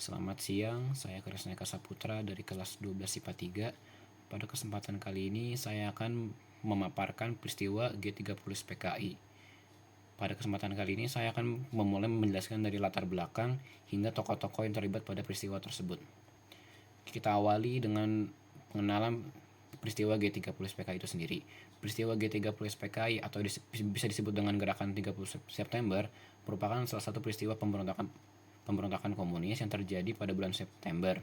Selamat siang, saya Krisneka Saputra dari kelas 12 IPA 3. Pada kesempatan kali ini saya akan memaparkan peristiwa G30 PKI. Pada kesempatan kali ini saya akan memulai menjelaskan dari latar belakang hingga tokoh-tokoh yang terlibat pada peristiwa tersebut. Kita awali dengan pengenalan peristiwa G30 PKI itu sendiri. Peristiwa G30 PKI atau bisa disebut dengan gerakan 30 September merupakan salah satu peristiwa pemberontakan komunis yang terjadi pada bulan September,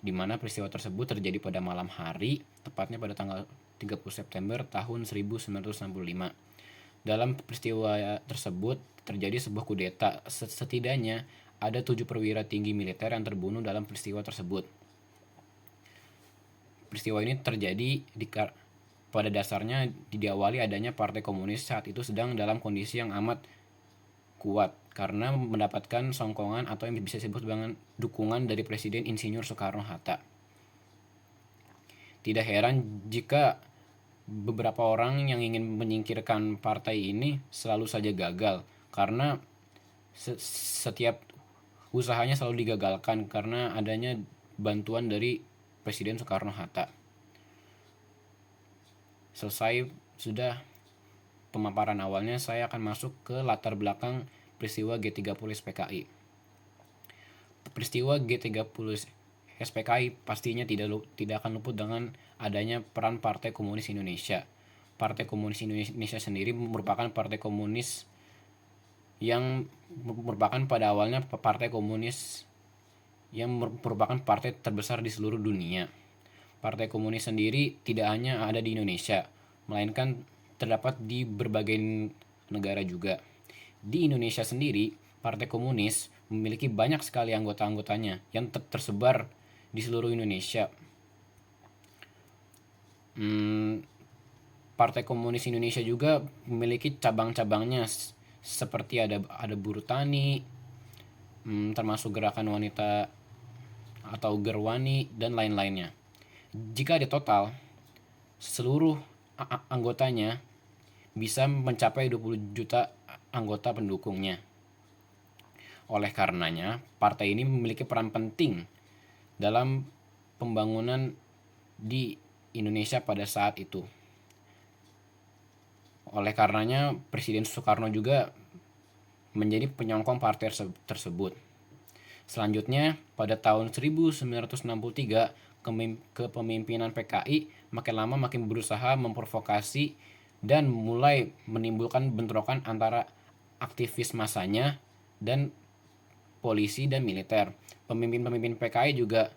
di mana peristiwa tersebut terjadi pada malam hari, tepatnya pada tanggal 30 September tahun 1965. Dalam peristiwa tersebut terjadi sebuah kudeta. Setidaknya ada 7 perwira tinggi militer yang terbunuh dalam peristiwa tersebut. Peristiwa ini terjadi pada dasarnya diawali adanya Partai Komunis saat itu sedang dalam kondisi yang amat kuat karena mendapatkan songkongan atau yang bisa disebut dengan dukungan dari Presiden Insinyur Soekarno-Hatta. Tidak heran jika beberapa orang yang ingin menyingkirkan partai ini selalu saja gagal karena setiap usahanya selalu digagalkan karena adanya bantuan dari Presiden Soekarno-Hatta. Selesai sudah pemaparan awalnya, saya akan masuk ke latar belakang peristiwa G30 SPKI. Peristiwa G30 SPKI pastinya tidak akan luput dengan adanya peran Partai Komunis Indonesia. Partai Komunis Indonesia sendiri merupakan partai komunis yang merupakan pada awalnya partai komunis yang merupakan partai terbesar di seluruh dunia. Partai komunis sendiri tidak hanya ada di Indonesia, melainkan terdapat di berbagai negara juga. Di Indonesia sendiri, Partai Komunis memiliki banyak sekali anggota-anggotanya yang tersebar di seluruh Indonesia. Partai Komunis Indonesia juga memiliki cabang-cabangnya seperti ada buruh tani, termasuk gerakan wanita atau Gerwani dan lain-lainnya. Jika di total seluruh anggotanya bisa mencapai 20 juta anggota pendukungnya. Oleh karenanya, partai ini memiliki peran penting dalam pembangunan di Indonesia pada saat itu. Oleh karenanya, Presiden Soekarno juga menjadi penyokong partai tersebut. Selanjutnya, pada tahun 1963, kepemimpinan PKI makin lama makin berusaha memprovokasi dan mulai menimbulkan bentrokan antara aktivis masanya dan polisi dan militer. Pemimpin-pemimpin PKI juga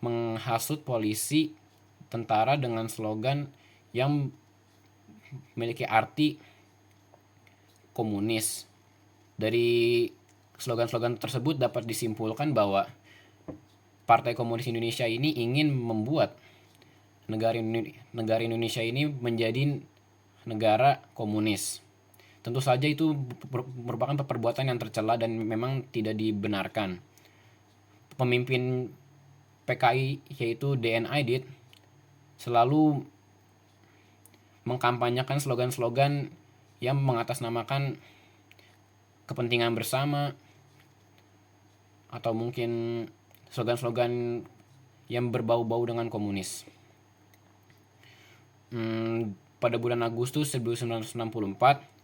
menghasut polisi tentara dengan slogan yang memiliki arti komunis. Dari slogan-slogan tersebut dapat disimpulkan bahwa Partai Komunis Indonesia ini ingin membuat negara Indonesia ini menjadi negara komunis. Tentu saja itu merupakan perbuatan yang tercela dan memang tidak dibenarkan. Pemimpin PKI yaitu DN Aidit selalu mengkampanyekan slogan-slogan yang mengatasnamakan kepentingan bersama atau mungkin slogan-slogan yang berbau-bau dengan komunis. Pada bulan Agustus 1964,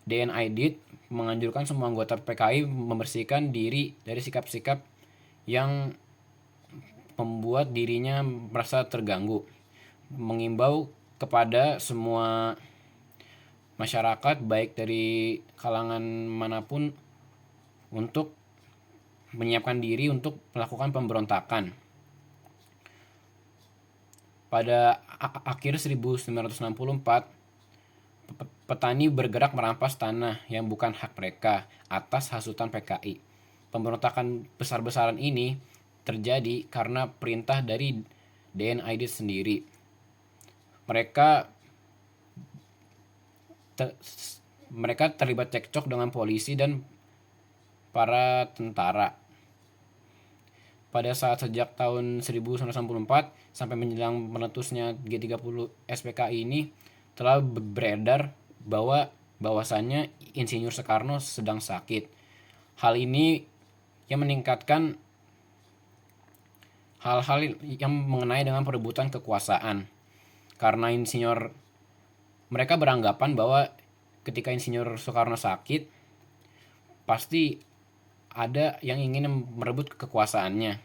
DN Aidit menganjurkan semua anggota PKI membersihkan diri dari sikap-sikap yang membuat dirinya merasa terganggu. Mengimbau kepada semua masyarakat baik dari kalangan manapun untuk menyiapkan diri untuk melakukan pemberontakan. Pada akhir 1964, petani bergerak merampas tanah yang bukan hak mereka atas hasutan PKI. Pemberontakan besar-besaran ini terjadi karena perintah dari DN Aidit sendiri. Mereka terlibat cekcok dengan polisi dan para tentara. Pada saat sejak tahun 1964 sampai menjelang meletusnya G30 SPKI ini telah beredar bahwasannya Insinyur Soekarno sedang sakit. Hal ini yang meningkatkan hal-hal yang mengenai dengan perebutan kekuasaan. Karena mereka beranggapan bahwa ketika Insinyur Soekarno sakit, pasti ada yang ingin merebut kekuasaannya.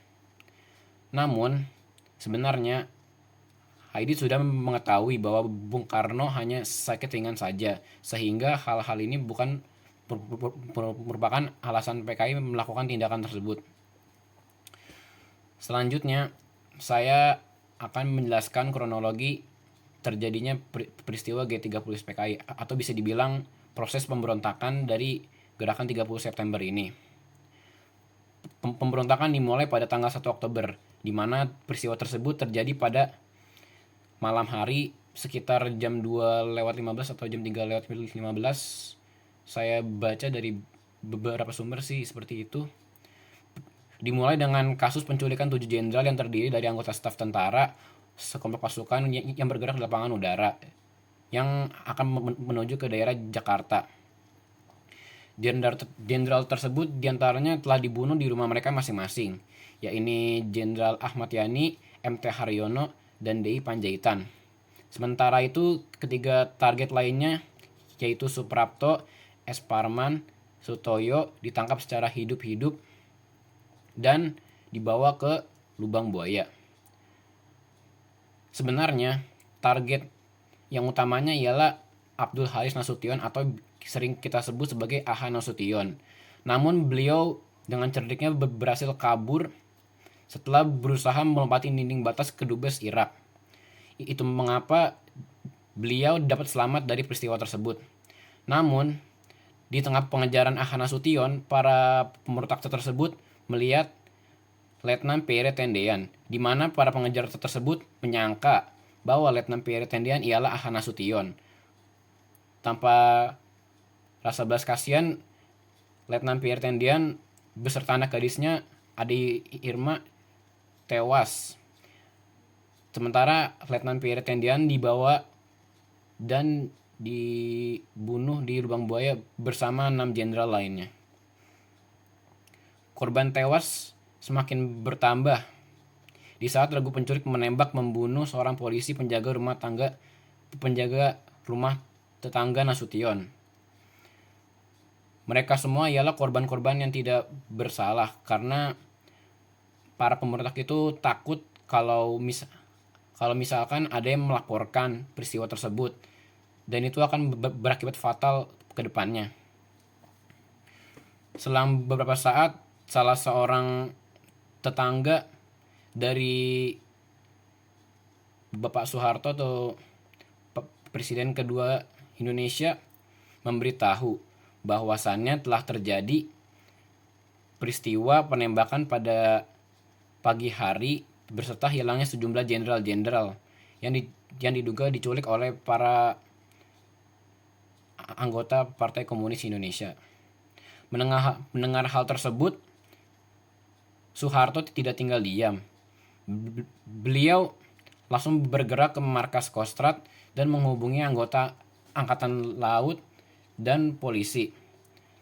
Namun, sebenarnya Heidi sudah mengetahui bahwa Bung Karno hanya sakit ringan saja, sehingga hal-hal ini bukan merupakan alasan PKI melakukan tindakan tersebut. Selanjutnya, saya akan menjelaskan kronologi terjadinya peristiwa G30 PKI, atau bisa dibilang proses pemberontakan dari gerakan 30 September ini. Pemberontakan dimulai pada tanggal 1 Oktober, di mana peristiwa tersebut terjadi pada malam hari sekitar jam 2:15 atau jam 3:15. Saya baca dari beberapa sumber sih seperti itu. Dimulai dengan kasus penculikan 7 jenderal yang terdiri dari anggota staf tentara, sekelompok pasukan yang bergerak di lapangan udara yang akan menuju ke daerah Jakarta. Jenderal tersebut diantaranya telah dibunuh di rumah mereka masing-masing, yaitu Jenderal Ahmad Yani, MT Haryono, dan DI Panjaitan. Sementara itu, ketiga target lainnya, yaitu Suprapto, S. Parman, Sutoyo, ditangkap secara hidup-hidup dan dibawa ke lubang buaya. Sebenarnya, target yang utamanya ialah Abdul Haris Nasution atau sering kita sebut sebagai AH Nasution. Namun beliau dengan cerdiknya berhasil kabur setelah berusaha melompati dinding batas kedubes Irak. Itu mengapa beliau dapat selamat dari peristiwa tersebut. Namun, di tengah pengejaran AH Nasution, para pemberontak tersebut melihat Letnan Pierre Tendean, di mana para pengejar tersebut menyangka bahwa Letnan Pierre Tendean ialah AH Nasution. Tanpa rasa belas kasihan, Letnan Pierre Tendean beserta anak gadisnya, Adi Irma, tewas. Sementara Letnan Pierre Tendean dibawa dan dibunuh di lubang buaya bersama 6 jenderal lainnya. Korban tewas semakin bertambah di saat regu penculik menembak membunuh seorang polisi penjaga rumah tetangga Nasution. Mereka semua ialah korban-korban yang tidak bersalah karena para pemberontak itu takut kalau misalkan ada yang melaporkan peristiwa tersebut, dan itu akan berakibat fatal ke depannya. Selang beberapa saat, salah seorang tetangga dari Bapak Soeharto atau Presiden kedua Indonesia memberitahu bahwasannya telah terjadi peristiwa penembakan pada pagi hari berserta hilangnya sejumlah jenderal-jenderal yang diduga diculik oleh para anggota Partai Komunis Indonesia. Mendengar hal tersebut, Soeharto tidak tinggal diam. Beliau langsung bergerak ke markas Kostrad dan menghubungi anggota Angkatan Laut dan polisi.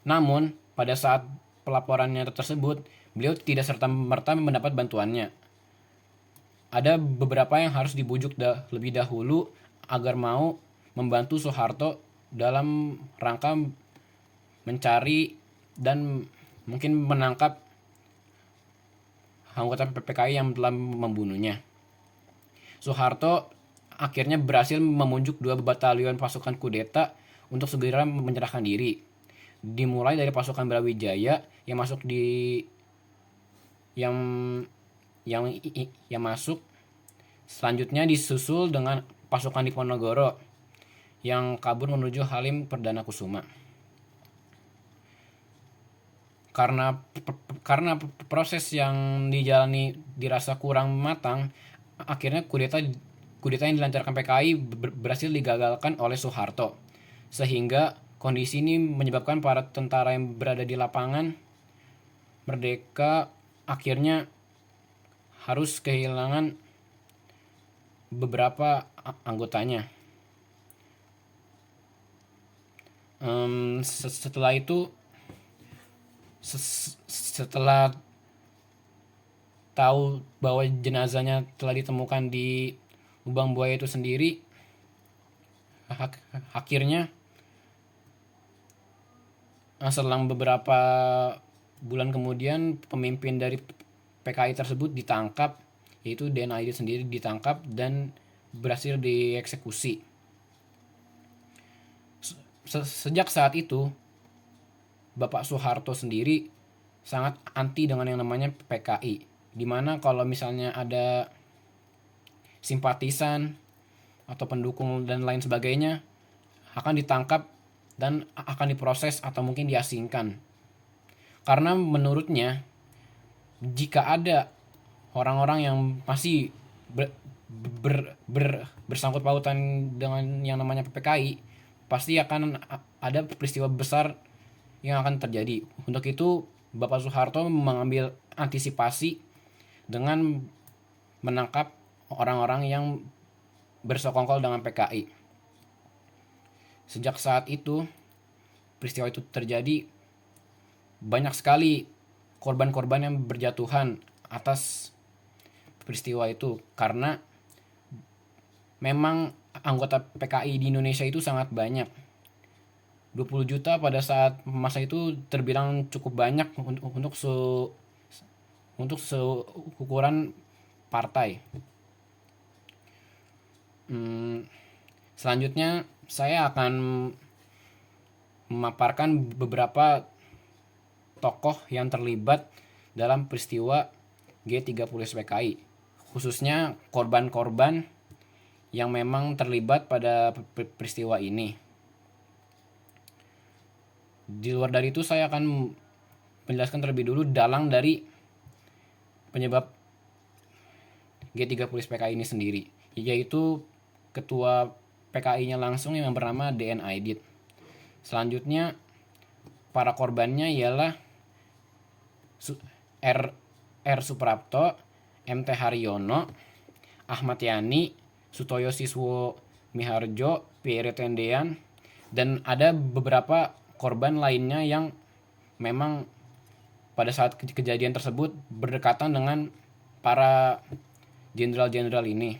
Namun, pada saat pelaporannya tersebut, beliau tidak serta-merta mendapat bantuannya. Ada beberapa yang harus dibujuk lebih dahulu agar mau membantu Soeharto dalam rangka mencari dan mungkin menangkap anggota PPKI yang telah membunuhnya. Soeharto akhirnya berhasil memunjuk 2 batalion pasukan kudeta untuk segera menyerahkan diri. Dimulai dari pasukan Brawijaya yang masuk selanjutnya disusul dengan pasukan Diponegoro yang kabur menuju Halim Perdana Kusuma. Karena proses yang dijalani dirasa kurang matang, akhirnya kudeta yang dilancarkan PKI berhasil digagalkan oleh Soeharto, sehingga kondisi ini menyebabkan para tentara yang berada di lapangan merdeka akhirnya harus kehilangan beberapa anggotanya. Setelah itu Setelah tahu bahwa jenazahnya telah ditemukan di lubang buaya itu sendiri, akhirnya selang beberapa bulan kemudian pemimpin dari PKI tersebut ditangkap, yaitu DNAID sendiri ditangkap dan berhasil dieksekusi. Sejak saat itu Bapak Soeharto sendiri sangat anti dengan yang namanya PKI, dimana kalau misalnya ada simpatisan atau pendukung dan lain sebagainya akan ditangkap dan akan diproses atau mungkin diasingkan. Karena menurutnya jika ada orang-orang yang masih bersangkut pautan dengan yang namanya PPKI, pasti akan ada peristiwa besar yang akan terjadi. Untuk itu Bapak Soeharto mengambil antisipasi dengan menangkap orang-orang yang bersekongkol dengan PKI. Sejak saat itu peristiwa itu terjadi, banyak sekali korban-korban yang berjatuhan atas peristiwa itu, karena memang anggota PKI di Indonesia itu sangat banyak. 20 juta pada saat masa itu terbilang cukup banyak untuk seukuran partai. Selanjutnya saya akan memaparkan beberapa tokoh yang terlibat dalam peristiwa G30 PKI, khususnya korban-korban yang memang terlibat pada peristiwa ini. Di luar dari itu saya akan menjelaskan terlebih dulu dalang dari penyebab G30 PKI ini sendiri, yaitu ketua PKI-nya langsung yang bernama DN Aidit. Selanjutnya para korbannya ialah R. Suprapto, MT Haryono, Ahmad Yani, Sutoyo Siswo Miharjo, Pierre Tendean, dan ada beberapa korban lainnya yang memang pada saat kejadian tersebut berdekatan dengan para jenderal-jenderal ini.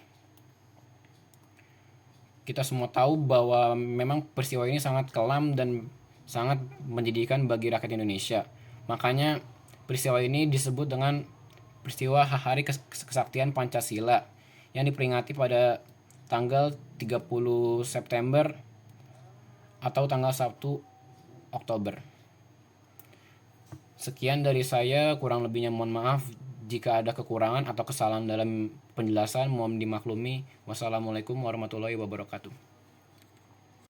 Kita semua tahu bahwa memang peristiwa ini sangat kelam dan sangat menjadikan bagi rakyat Indonesia. Makanya peristiwa ini disebut dengan peristiwa Hari Kesaktian Pancasila yang diperingati pada tanggal 30 September atau tanggal 1 Oktober. Sekian dari saya, kurang lebihnya mohon maaf jika ada kekurangan atau kesalahan dalam penjelasan, mohon dimaklumi. Wassalamualaikum warahmatullahi wabarakatuh.